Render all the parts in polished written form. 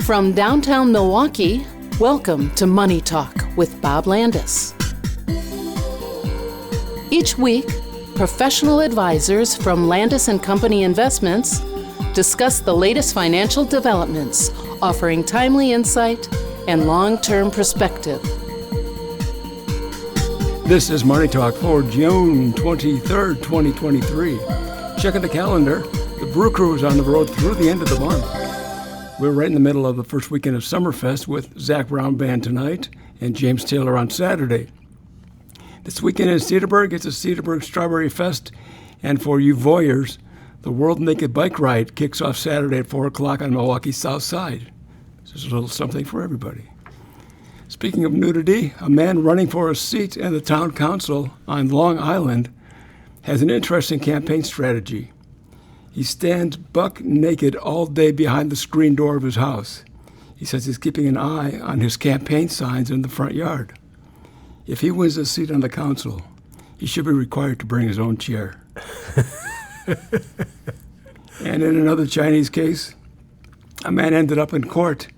From downtown Milwaukee, welcome to Money Talk with Bob Landaas. Each week, professional advisors from Landaas Company Investments discuss the latest financial developments, offering timely insight and long-term perspective. This is Money Talk for June 23rd, 2023. Checking the calendar, the Brew Crew is on the road through the end of the month. We're right in the middle of the first weekend of Summerfest with Zach Brown Band tonight and James Taylor on Saturday. This weekend in Cedarburg, it's a Cedarburg Strawberry Fest. And for you voyeurs, the World Naked Bike Ride kicks off Saturday at 4 o'clock on Milwaukee's South Side. So there's a little something for everybody. Speaking of nudity, a man running for a seat in the town council on Long Island has an interesting campaign strategy. He stands buck naked all day behind the screen door of his house. He says he's keeping an eye on his campaign signs in the front yard. If he wins a seat on the council, he should be required to bring his own chair. And in another Chinese case, a man ended up in court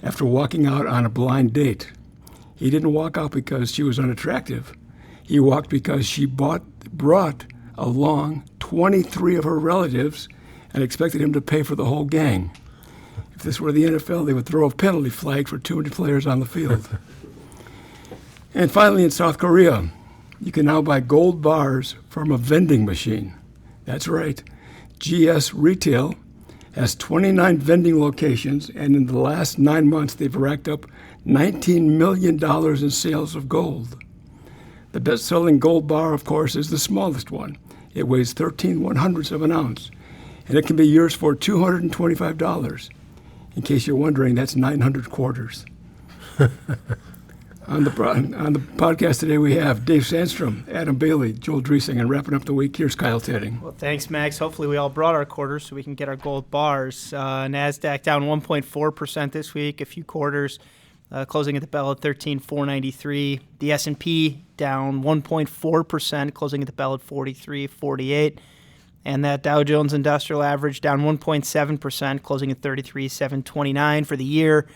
after walking out on a blind date. He didn't walk out because she was unattractive. He walked because she brought along 23 of her relatives and expected him to pay for the whole gang. If this were the NFL, they would throw a penalty flag for too many players on the field. And finally, in South Korea, you can now buy gold bars from a vending machine. That's right. GS Retail has 29 vending locations, and in the last 9 months, they've racked up $19 million in sales of gold. The best-selling gold bar, of course, is the smallest one. It weighs 13/100ths of an ounce, and it can be yours for $225. In case you're wondering, that's 900 quarters. On the podcast today, we have Dave Sandstrom, Adam Baley, Joel Dresang, and wrapping up the week, here's Kyle Tetting. Well, thanks, Max. Hopefully we all brought our quarters so we can get our gold bars. NASDAQ down 1.4% this week, a few quarters, closing at the bell at 13,493. The S&P down 1.4%, closing at the bell at 43.48. And that Dow Jones Industrial Average down 1.7%, closing at 33,729 for the year.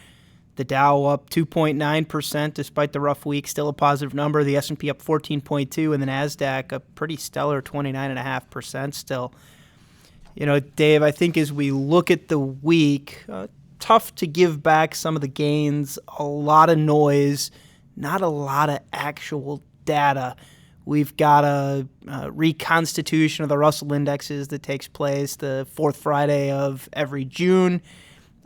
The Dow up 2.9% despite the rough week, still a positive number. The S&P up 14.2%, and the NASDAQ a pretty stellar 29.5% still. You know, Dave, I think as we look at the week, tough to give back some of the gains, a lot of noise, not a lot of actual data. We've got a reconstitution of the Russell indexes that takes place the fourth Friday of every June.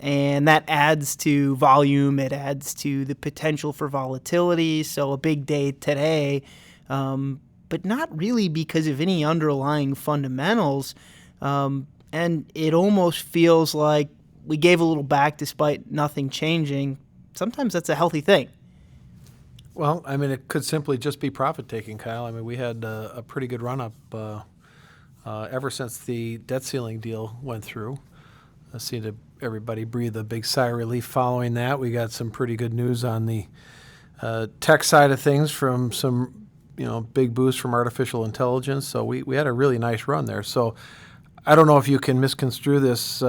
And that adds to volume. It adds to the potential for volatility. So a big day today, but not really because of any underlying fundamentals. And it almost feels like we gave a little back despite nothing changing. Sometimes that's a healthy thing. Well, I mean, it could simply just be profit-taking, Kyle. I mean, we had a pretty good run-up ever since the debt ceiling deal went through. I see everybody breathe a big sigh of relief following that. We got some pretty good news on the tech side of things from some, big boost from artificial intelligence. So we had a really nice run there. So I don't know if you can misconstrue this,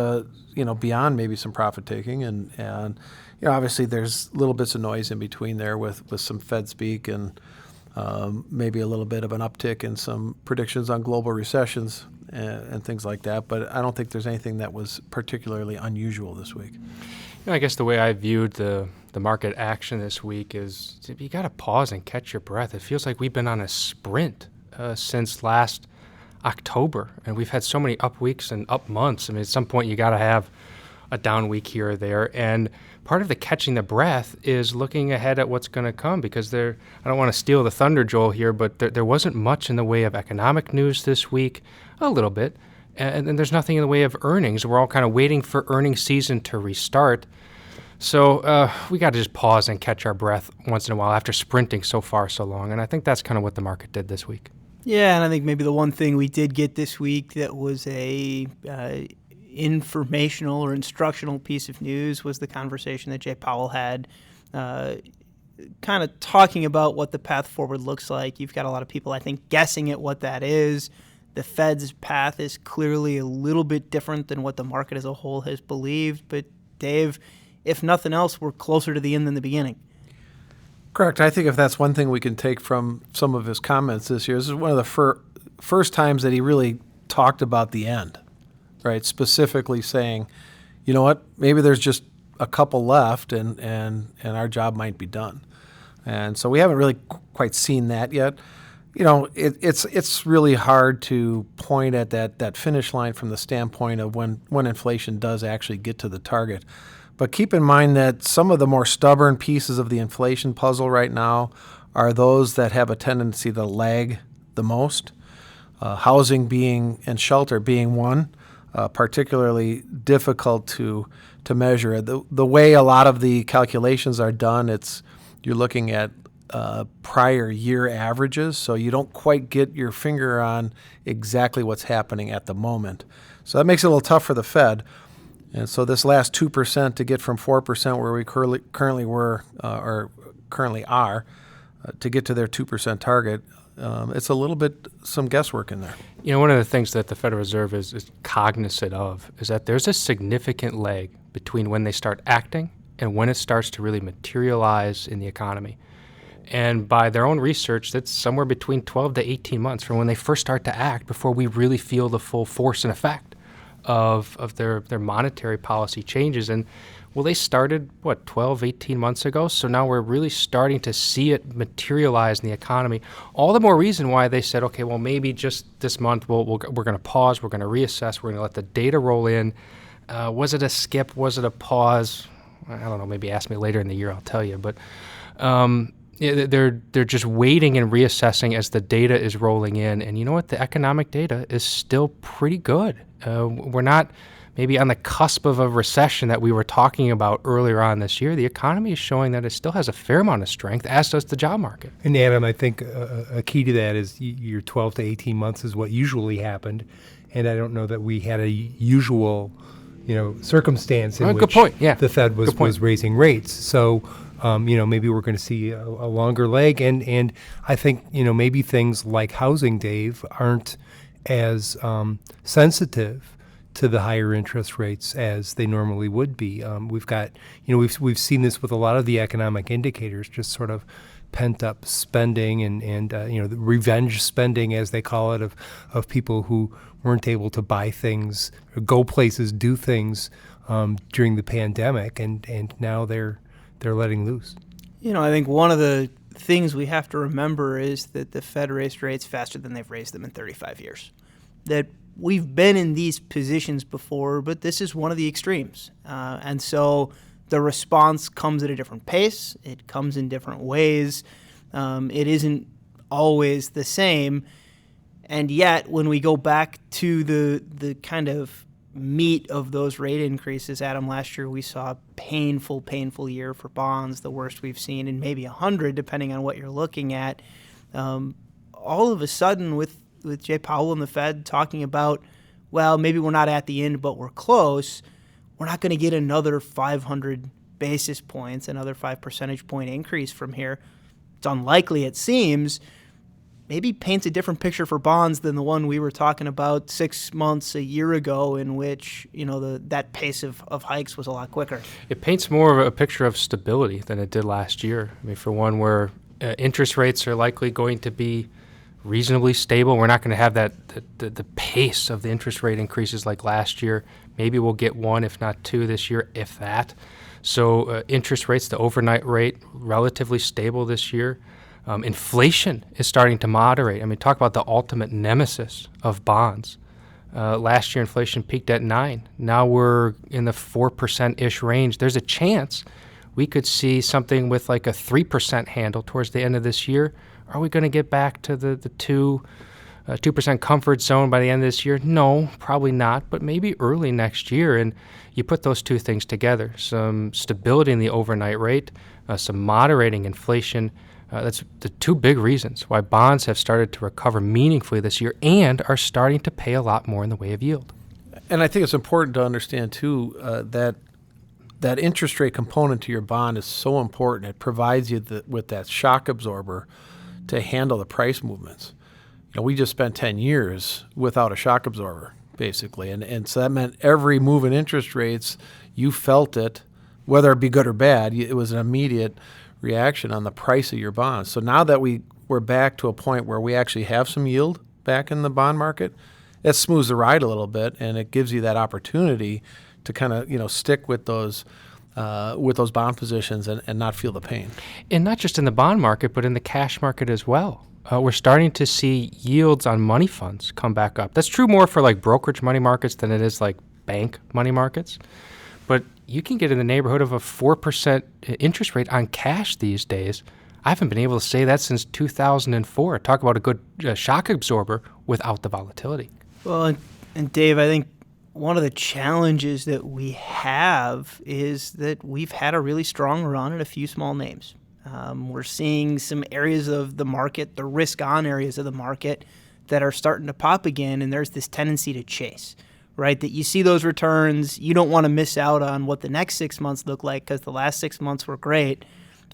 beyond maybe some profit taking. And obviously there's little bits of noise in between there with some Fed speak and maybe a little bit of an uptick in some predictions on global recessions and things like that. But I don't think there's anything that was particularly unusual this week. I guess the way I viewed the market action this week is you got to pause and catch your breath. It feels like we've been on a sprint since last October, and we've had so many up weeks and up months. I mean, at some point you got to have a down week here or there, and part of the catching the breath is looking ahead at what's going to come, because I don't want to steal the thunder, Joel, here, but there wasn't much in the way of economic news this week, a little bit, and there's nothing in the way of earnings. We're all kind of waiting for earnings season to restart. So we got to just pause and catch our breath once in a while after sprinting so far so long, and I think that's kind of what the market did this week. Yeah, and I think maybe the one thing we did get this week that was a informational or instructional piece of news was the conversation that Jay Powell had kind of talking about what the path forward looks like. You've got a lot of people, I think, guessing at what that is. The Fed's path is clearly a little bit different than what the market as a whole has believed. But, Dave, if nothing else, we're closer to the end than the beginning. Correct. I think if that's one thing we can take from some of his comments this year, this is one of the first times that he really talked about the end, right? Specifically saying, you know what, maybe there's just a couple left and our job might be done. And so we haven't really quite seen that yet. You know, it's really hard to point at that finish line from the standpoint of when inflation does actually get to the target. But keep in mind that some of the more stubborn pieces of the inflation puzzle right now are those that have a tendency to lag the most. Housing and shelter being one, particularly difficult to measure. The way a lot of the calculations are done, you're looking at prior year averages, so you don't quite get your finger on exactly what's happening at the moment. So that makes it a little tough for the Fed. And so this last 2% to get from 4% where we currently were or currently are to get to their 2% target, it's a little bit some guesswork in there. You know, one of the things that the Federal Reserve is cognizant of is that there's a significant lag between when they start acting and when it starts to really materialize in the economy. And by their own research, that's somewhere between 12 to 18 months from when they first start to act before we really feel the full force and effect of their monetary policy changes. And well, they started, 12, 18 months ago? So now we're really starting to see it materialize in the economy. All the more reason why they said, okay, well, maybe just this month we're going to pause, we're going to reassess, we're going to let the data roll in. Was it a skip? Was it a pause? I don't know, maybe ask me later in the year, I'll tell you. But they're just waiting and reassessing as the data is rolling in. And you know what? The economic data is still pretty good. We're not maybe on the cusp of a recession that we were talking about earlier on this year. The economy is showing that it still has a fair amount of strength, as does the job market. And Adam, I think a key to that is your 12 to 18 months is what usually happened. And I don't know that we had a usual, circumstance in which the Fed was raising rates. So, maybe we're going to see a longer leg. And I think, maybe things like housing, Dave, aren't as sensitive to the higher interest rates as they normally would be. We've got, we've seen this with a lot of the economic indicators, just sort of pent up spending and the revenge spending, as they call it, of people who weren't able to buy things or go places, do things during the pandemic, and now they're letting loose. I think one of the things we have to remember is that the Fed raised rates faster than they've raised them in 35 years. That we've been in these positions before, but this is one of the extremes. And so the response comes at a different pace. It comes in different ways. It isn't always the same. And yet, when we go back to the kind of meat of those rate increases, Adam, last year we saw a painful year for bonds, the worst we've seen in maybe 100, depending on what you're looking at. All of a sudden, with Jay Powell and the Fed talking about, well, maybe we're not at the end, but we're close, we're not going to get another 500 basis points, another 5 percentage point increase from here. It's unlikely, it seems. Maybe paints a different picture for bonds than the one we were talking about 6 months, a year ago, in which that pace of hikes was a lot quicker. It paints more of a picture of stability than it did last year. I mean, for one, where interest rates are likely going to be reasonably stable. We're not going to have the pace of the interest rate increases like last year. Maybe we'll get one, if not two, this year, if that. So interest rates, the overnight rate, relatively stable this year. Inflation is starting to moderate. I mean, talk about the ultimate nemesis of bonds. Last year, inflation peaked at 9. Now we're in the 4%-ish range. There's a chance we could see something with like a 3% handle towards the end of this year. Are we going to get back to the 2% comfort zone by the end of this year? No, probably not, but maybe early next year. And you put those two things together, some stability in the overnight rate, some moderating inflation. That's the two big reasons why bonds have started to recover meaningfully this year and are starting to pay a lot more in the way of yield. And I think it's important to understand, too, that interest rate component to your bond is so important. It provides you with that shock absorber to handle the price movements. We just spent 10 years without a shock absorber, basically. And so that meant every move in interest rates, you felt it whether it be good or bad, it was an immediate reaction on the price of your bonds. So now that we're back to a point where we actually have some yield back in the bond market, it smooths the ride a little bit, and it gives you that opportunity to kind of stick with those bond positions and not feel the pain. And not just in the bond market, but in the cash market as well. We're starting to see yields on money funds come back up. That's true more for like brokerage money markets than it is like bank money markets. But you can get in the neighborhood of a 4% interest rate on cash these days. I haven't been able to say that since 2004. Talk about a good shock absorber without the volatility. Well, and Dave, I think one of the challenges that we have is that we've had a really strong run in a few small names. We're seeing some areas of the market, the risk-on areas of the market, that are starting to pop again, and there's this tendency to chase, right? That you see those returns, you don't want to miss out on what the next 6 months look like because the last 6 months were great.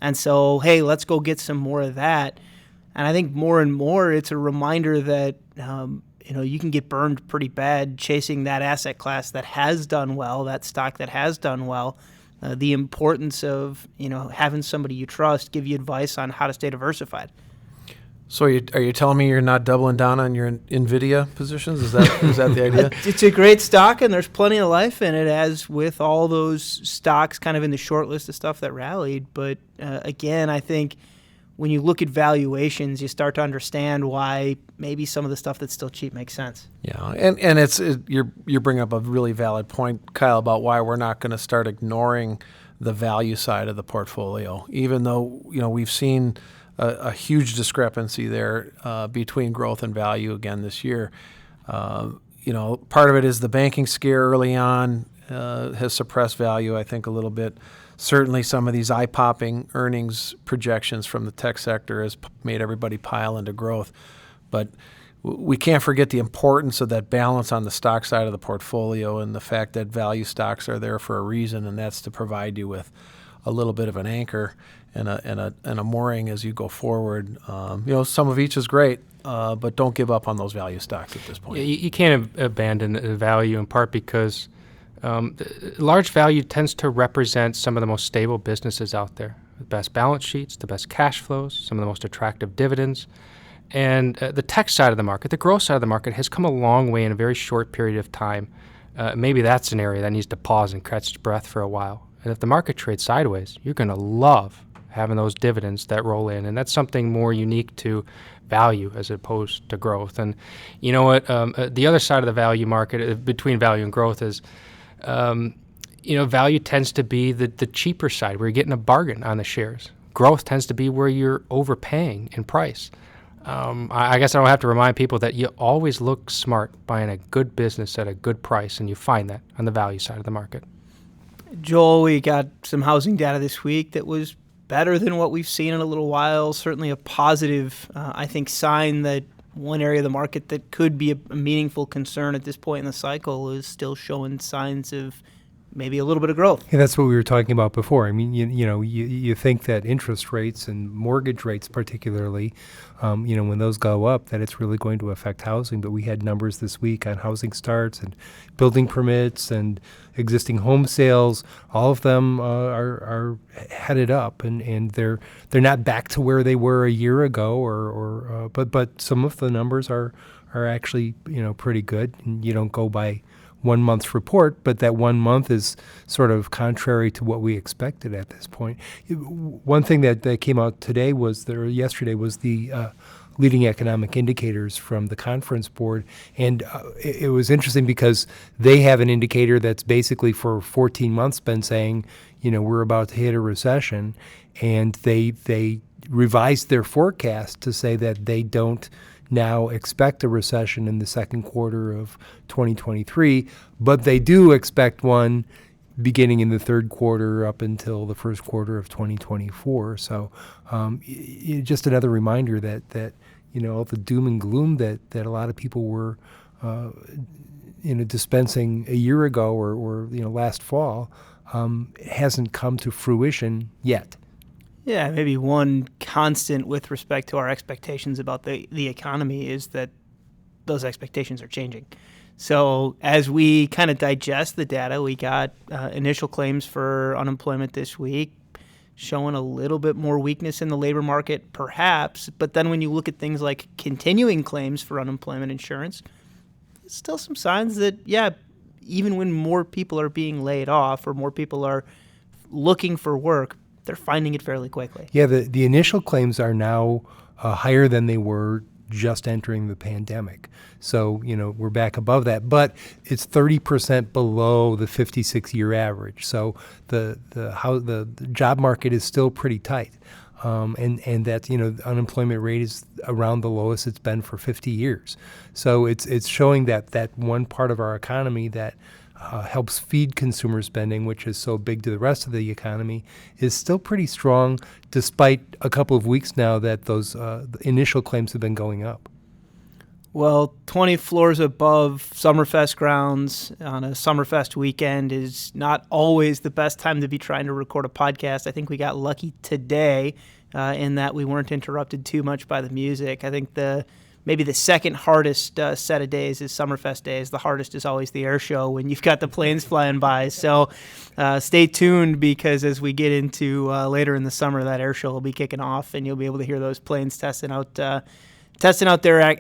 And so, hey, let's go get some more of that. And I think more and more it's a reminder that you can get burned pretty bad chasing that asset class that has done well, that stock that has done well. The importance of having somebody you trust give you advice on how to stay diversified. So are you telling me you're not doubling down on your NVIDIA positions? Is that the idea? It's a great stock, and there's plenty of life in it, as with all those stocks kind of in the short list of stuff that rallied. But again, I think when you look at valuations, you start to understand why maybe some of the stuff that's still cheap makes sense. Yeah, and you bring up a really valid point, Kyle, about why we're not going to start ignoring the value side of the portfolio, even though we've seen a huge discrepancy there between growth and value again this year. Part of it is the banking scare early on has suppressed value, I think, a little bit. Certainly some of these eye-popping earnings projections from the tech sector has made everybody pile into growth. But we can't forget the importance of that balance on the stock side of the portfolio and the fact that value stocks are there for a reason, and that's to provide you with a little bit of an anchor and a mooring as you go forward. Some of each is great, but don't give up on those value stocks at this point. You can't abandon the value, in part because large value tends to represent some of the most stable businesses out there. The best balance sheets, the best cash flows, some of the most attractive dividends. And the tech side of the market, the growth side of the market, has come a long way in a very short period of time. Maybe that's an area that needs to pause and catch its breath for a while. And if the market trades sideways, you're going to love having those dividends that roll in. And that's something more unique to value as opposed to growth. And you know what? The other side of the value market, between value and growth, is value tends to be the cheaper side, where you're getting a bargain on the shares. Growth tends to be where you're overpaying in price. I guess I don't have to remind people that you always look smart buying a good business at a good price, and you find that on the value side of the market. Joel, we got some housing data this week that was better than what we've seen in a little while. Certainly a positive, I think, sign that one area of the market that could be a meaningful concern at this point in the cycle is still showing signs of maybe a little bit of growth. Yeah, that's what we were talking about before. I mean, you think that interest rates and mortgage rates particularly, when those go up, that it's really going to affect housing. But we had numbers this week on housing starts and building permits and existing home sales. All of them are headed up, and they're not back to where they were a year ago, but some of the numbers are actually pretty good. And you don't go by 1 month's report, but that 1 month is sort of contrary to what we expected at this point. One thing that came out yesterday was the leading economic indicators from the Conference Board, and it was interesting because they have an indicator that's basically for 14 months been saying, we're about to hit a recession, and they revised their forecast to say that they don't now expect a recession in the second quarter of 2023, but they do expect one beginning in the third quarter up until the first quarter of 2024. So just another reminder that all the doom and gloom that a lot of people were dispensing a year ago or last fall hasn't come to fruition yet. Yeah, maybe one constant with respect to our expectations about the economy is that those expectations are changing. So as we kind of digest the data, we got initial claims for unemployment this week, showing a little bit more weakness in the labor market, perhaps. But then when you look at things like continuing claims for unemployment insurance, there's still some signs that, even when more people are being laid off or more people are looking for work, they're finding it fairly quickly. Yeah, the initial claims are now higher than they were just entering the pandemic. So, we're back above that, but it's 30% below the 56-year average. So the job market is still pretty tight. And that, the unemployment rate is around the lowest it's been for 50 years. So it's showing that one part of our economy that helps feed consumer spending, which is so big to the rest of the economy, is still pretty strong, despite a couple of weeks now that those initial claims have been going up. Well, 20 floors above Summerfest grounds on a Summerfest weekend is not always the best time to be trying to record a podcast. I think we got lucky today in that we weren't interrupted too much by the music. I think maybe the second hardest set of days is Summerfest days. The hardest is always the air show when you've got the planes flying by. So stay tuned, because as we get into later in the summer, that air show will be kicking off, and you'll be able to hear those planes testing out their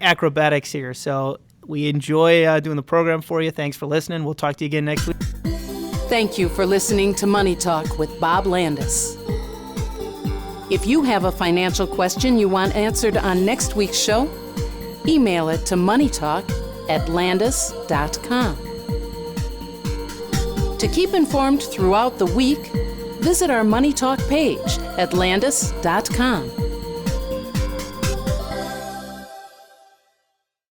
acrobatics here. So we enjoy doing the program for you. Thanks for listening. We'll talk to you again next week. Thank you for listening to Money Talk with Bob Landaas. If you have a financial question you want answered on next week's show, email it to moneytalk@landaas.com. To keep informed throughout the week, visit our Money Talk page at landaas.com.